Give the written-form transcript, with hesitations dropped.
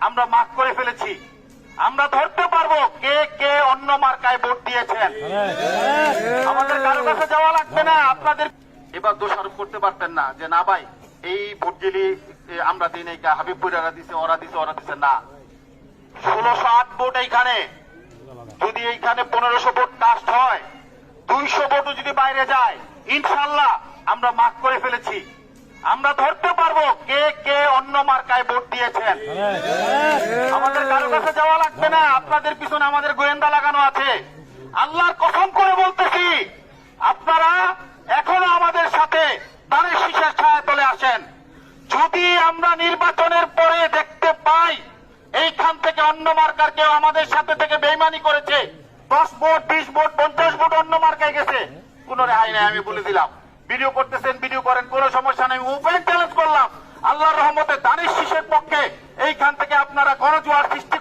আমরা মার্ক করে ফেলেছি। আমরা ধরতে পারবো কে কে অন্য মার্কায় ভোট দিয়েছেন। আমাদের কারো কাছে যাওয়া লাগবে না। আপনাদের এবার দোষারোপ করতে পারতেন না যে না ভাই এই ভোট গেলি আমরা দিই নাই, হাবিবপুরারা দিছে, ওরা দিছে না। 1608 ভোট এইখানে, যদি এইখানে 1500 ভোট কাস্ট হয়, 200 ভোটও যদি বাইরে যায়, ইনশাল্লাহ আমরা মার্ক করে ফেলেছি। আমরা ধরতে পারবো কে কে অন্য মার্কায় ভোট দিয়েছেন। আমাদের কারো কাছে যাওয়া লাগবে না। আপনাদের পিছনে আমাদের গোয়েন্দা লাগানো আছে। আল্লাহর কসম করে বলতেছি, আপনারা এখনো আমাদের সাথে ধানের শীষের ছায়া তলে আসেন। যদি আমরা নির্বাচনের পরে দেখতে পাই এইখান থেকে অন্য মার্কার কেউ আমাদের সাথে থেকে বেইমানি করেছে, 10 ভোট 20 ভোট 50 ভোট অন্য মার্কায় গেছে, কোন রেহাই নাই। আমি বলে দিলাম, ভিডিও করতেছেন ভিডিও করেন, কোনো সমস্যা নেই। ওপেন চ্যালেঞ্জ করলাম, আল্লাহর রহমতে ধানের শীষের পক্ষে এইখান থেকে আপনারা গণজোয়ার সৃষ্টি